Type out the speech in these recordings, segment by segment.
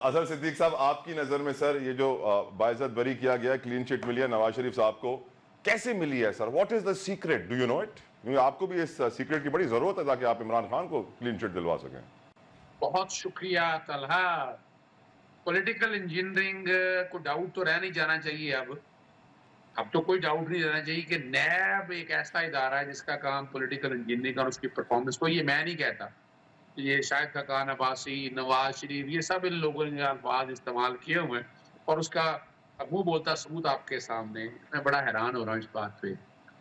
اظہر صدیق صاحب، آپ کی نظر میں سر یہ جو باعزت بری کیا گیا، کلین چٹ ملی ہے نواز شریف صاحب کو، کیسے ملی ہے sir? What is the secret? Do you know it? کیونکہ آپ کو بھی اس سیکرٹ کی بڑی ضرورت ہے تاکہ آپ عمران خان کو کلین چٹ دلوا سکیں۔ بہت شکریہ طلحہ۔ پولیٹیکل انجینئرنگ کو ڈاؤٹ تو رہ نہیں جانا چاہیے اب تو کوئی ڈاؤٹ نہیں رہنا چاہیے کہ نیب ایک ایسا ادارہ ہے جس کا کام پولیٹیکل انجینئرنگ اور اس کی پرفارمنس کو، یہ میں نہیں کہتا، یہ شاید خاقان عباسی، نواز شریف، یہ سب ان لوگوں نے الفاظ استعمال کیے ہوئے ہیں، اور اس کا منہ بولتا ثبوت آپ کے سامنے۔ میں بڑا حیران ہو رہا ہوں اس بات پہ۔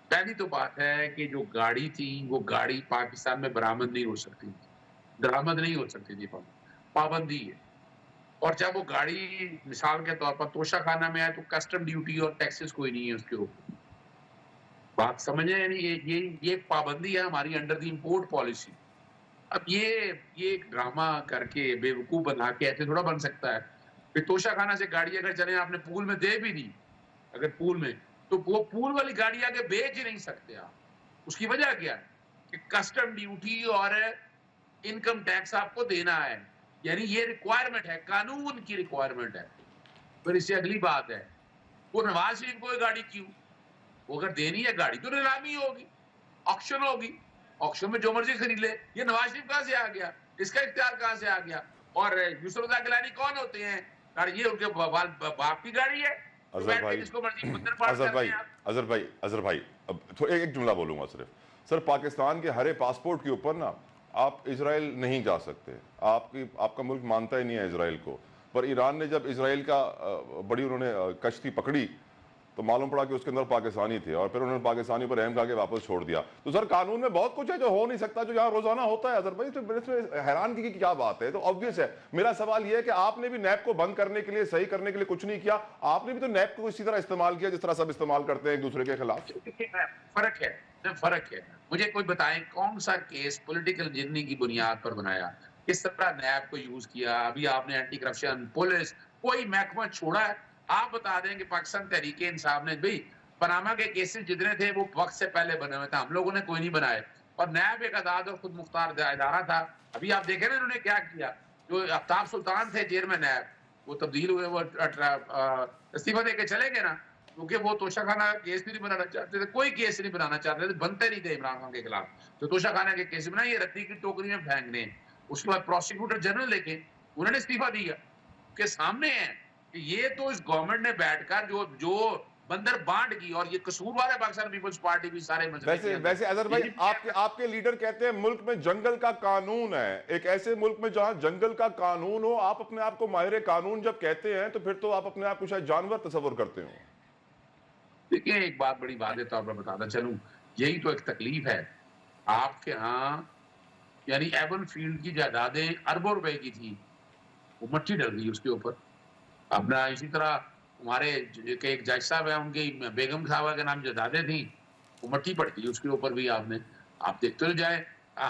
پہلی تو بات ہے کہ جو گاڑی تھی وہ گاڑی پاکستان میں برآمد نہیں ہو سکتی تھی، درآمد نہیں ہو سکتی تھی، پابندی ہے۔ اور جب وہ گاڑی مثال کے طور پر توشہ خانہ میں آئے تو کسٹم ڈیوٹی اور ٹیکسز کوئی نہیں ہے اس کے اوپر، بات سمجھیں؟ یعنی یہ ایک پابندی ہے ہماری انڈر دی امپورٹ پالیسی۔ اب یہ ایک ڈرامہ کر کے بے وقوف بنا کے ایسے تھوڑا بن سکتا ہے۔ پھر توشہ خانہ سے گاڑی اگر چلیں، آپ نے پول میں دے بھی دی، اگر پول میں، تو وہ پول والی گاڑی آگے بیچ ہی نہیں سکتے آپ۔ اس کی وجہ کیا ہے کہ کسٹم ڈیوٹی اور انکم ٹیکس آپ کو دینا ہے، یعنی یہ ریکوائرمنٹ ہے، قانون کی ریکوائرمنٹ ہے۔ پھر اس سے اگلی بات ہے، وہ نواز شریف کو گاڑی کیوں؟ وہ اگر دینی ہے گاڑی تو نیلامی ہوگی، آکشن ہوگی، آکشن میں جو مرضی خرید لے۔ یہ نواز شریف کہاں سے آ گیا؟ اس کا اختیار کہاں سے آ گیا؟ اور یوسف رضا گیلانی کون ہوتے ہیں؟ یہ ان کے باپ کی گاڑی ہے، تو اظہر بیٹھ کے بھائی، جس کو مرضی مندر پار اظہر کرتے بھائی، ہیں آپ۔ اظہر بھائی، اب ایک جملہ بولوں گا صرف۔ سر، پاکستان کے ہرے پاسپورٹ کے اوپر نا آپ اسرائیل نہیں جا سکتے، آپ کا ملک مانتا ہی نہیں ہے اسرائیل کو۔ پر ایران نے جب اسرائیل کا بڑی انہوں نے کشتی پکڑی تو معلوم پڑا کہ اس کے اندر پاکستانی تھے، اور پھر انہوں نے پاکستانی پر اہم کہا کے واپس چھوڑ دیا۔ تو سر، قانون میں بہت کچھ ہے جو ہو نہیں سکتا، جو یہاں روزانہ ہوتا ہے اظہر بھائی، تو اس میں حیران کی کیا بات ہے؟ تو obvious ہے۔ میرا سوال یہ ہے کہ آپ نے بھی نیب کو بند کرنے کے لیے، صحیح کرنے کے لیے کچھ نہیں کیا، آپ نے بھی تو نیب کو اسی طرح استعمال کیا جس طرح سب استعمال کرتے ہیں ایک دوسرے کے خلاف۔ فرق ہے۔ مجھے کوئی بتائیں کون سا کیس پولیٹیکل انجینئرنگ کی بنیاد پر بنایا، کس طرح نیب کو یوز کیا؟ ابھی آپ نے اینٹی کرپشن، پولیس، کوئی محکمہ چھوڑا ہے؟ آپ بتا دیں کہ پاکستان تحریک انصاف نے، بھئی پاناما کے کیسز جتنے تھے وہ وقت سے پہلے بنے ہوئے تھے، ہم لوگوں نے کوئی نہیں بنائے، اور نیب ایک آزاد اور خود مختار ادارہ تھا۔ ابھی آپ دیکھیں نا انہوں نے کیا کیا، جو آفتاب سلطان تھے چیئرمین نیب، وہ تبدیل ہوئے، وہ استعفیٰ دے کے چلے گئے نا، کیونکہ وہ توشہ خانہ کیس بھی نہیں بنانا چاہتے تھے، کوئی کیس نہیں بنانا چاہتے تھے، بنتے نہیں تھے عمران خان کے خلاف، تو توشہ خانہ کے کیس بنا، یہ رتی کی ٹوکری میں پھینکنے۔ اس کے بعد پروسیکیوٹر جنرل لے کے انہوں نے استعفیٰ دیا، کے سامنے ہے کہ یہ تو اس گورنمنٹ نے بیٹھ کر جو بندر بانٹ کی، اور یہ قصوروار ہے پاکستان پیپلز پارٹی بھی سارے مسئلے کے اندر۔ ویسے اظہر بھائی، آپ کے لیڈر کہتے ہیں ملک میں جنگل کا قانون ہے۔ ایک ایسے ملک میں جہاں جنگل کا قانون ہو، آپ اپنے آپ کو ماہر قانون جب کہتے ہیں تو پھر تو آپ اپنے آپ کو شاید جانور تصور کرتے ہوں۔ دیکھیں، ایک بات بڑی واضح طور پر بتاتا چلوں، یہی تو ایک تکلیف ہے آپ کے ہاں، یعنی ایون فیلڈ کی جائیدادیں اربوں روپے کی تھی، وہ مٹی ڈل گئی اس کے اوپر۔ اپنا اسی طرح ہمارے ایک جج صاحب ہیں، ان کی بیگم صاحبہ کے نام جائیدادیں تھیں، وہ مٹی پڑ گئی اس کے اوپر بھی۔ آپ دیکھتے ہو جائے،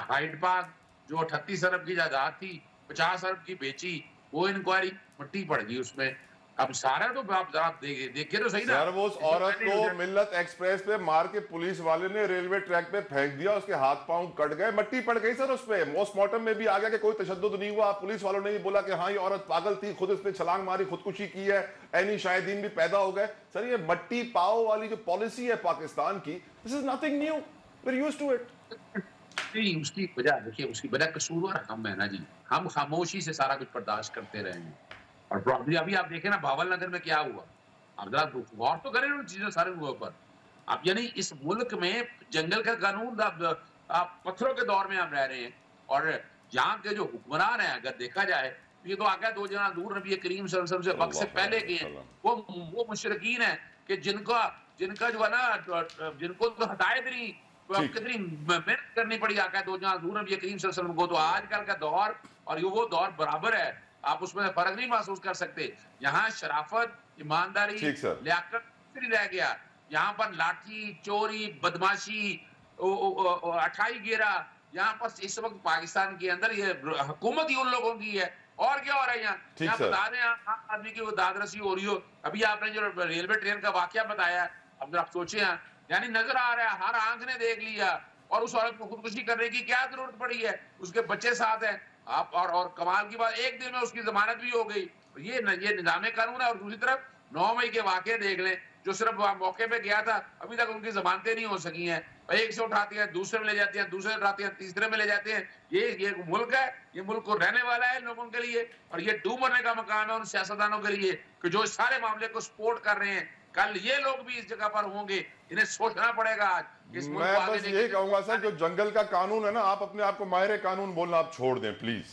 ہائیڈ پارک جو 38 ارب کی جائیداد تھی، 50 ارب کی بیچی، وہ انکوائری مٹی پڑ گئی اس میں۔ اب سارا تو آپ ذرا دیکھے تو صحیح نا، سر، وہ اس اس میں عورت پہلے کو ملت ایکسپریس پہ مار کے پولیس والے نے ریلوے ٹریک پہ پھینک دیا، اس کے ہاتھ پاؤں کٹ گئے، مٹی پڑ گئی سر اس پہ۔ موسٹ مارٹم میں بھی آ گیا کہ کوئی تشدد نہیں ہوا، پولیس والوں نے ہی بولا کہ ہاں یہ عورت پاگل تھی، خود اس نے چھلانگ ماری، خودکشی کی ہے، اینی شاہدین بھی پیدا ہو گئے۔ سر، یہ مٹی پاؤ والی جو پالیسی ہے پاکستان کی، this is nothing new, we're used to it۔ نہیں، اس کی وجہ دیکھیے، اس کی وجہ قصوروار ہم ہے نا جی، ہم خاموشی سے سارا کچھ برداشت کرتے رہے ہیں۔ اور ابھی آپ دیکھیں نا بھاول نگر میں کیا ہوا، اب ذرا غور تو کریں ان چیزوں سارے اوپر۔ اب یعنی اس ملک میں جنگل کا قانون، پتھروں کے دور میں ہم رہ رہے ہیں، اور یہاں کے جو حکمران ہیں اگر دیکھا جائے، یہ تو آگے دو جہاں دور نبی کریم صلی اللہ علیہ وسلم سے وقت سے پہلے کے ہیں، وہ مشرکین ہیں کہ جن کا جو ہے نا، جن کو تو ہدایت نہیں، تو اب کتنی محنت کرنی پڑی آقا دو جہاں حضور نبی کریم صلی اللہ علیہ وسلم کو۔ تو آج کل کا دور اور یہ وہ دور برابر ہے، آپ اس میں فرق نہیں محسوس کر سکتے۔ یہاں شرافت، ایمانداری، لیاقت نہیں رہ گیا، یہاں پر لاٹھی چوری، بدماشی، اٹھائی گیرا، یہاں پر اس وقت پاکستان کے اندر یہ حکومت ہی ان لوگوں کی ہے۔ اور کیا ہو رہا ہے یہاں بتا دیں، عام آدمی کی وہ داد رسی ہو رہی ہو۔ ابھی آپ نے جو ریلوے ٹرین کا واقعہ بتایا ہے، اب آپ سوچیں، یعنی نظر آ رہا ہے، ہر آنکھ نے دیکھ لیا، اور اس عورت کو خودکشی کرنے کی کیا ضرورت پڑی ہے؟ اس کے بچے ساتھ ہیں، آپ اور کمال کی بات، ایک دن میں اس کی ضمانت بھی ہو گئی۔ یہ نظام قانون ہے. اور دوسری طرف 9 مئی کے واقعے دیکھ لیں, جو صرف موقع پہ گیا تھا, ابھی تک ان کی ضمانتیں نہیں ہو سکی ہیں. ایک سے اٹھاتی ہیں, دوسرے میں لے جاتی ہیں, دوسرے اٹھاتی ہیں, تیسرے میں لے جاتے ہیں. یہ ملک ہے, یہ ملک کو رہنے والا ہے لوگوں کے لیے, اور یہ ڈوب مرنے کا مقام ہے ان سیاستدانوں کے لیے کہ جو اس سارے معاملے کو سپورٹ کر رہے ہیں. کل یہ لوگ بھی اس جگہ پر ہوں گے, انہیں سوچنا پڑے گا آج کہ اس ملک میں کو آگے بس لے یہی کے کہوں گا سر, جو جنگل کا قانون ہے نا, آپ اپنے آپ کو ماہر قانون بولنا آپ چھوڑ دیں پلیز.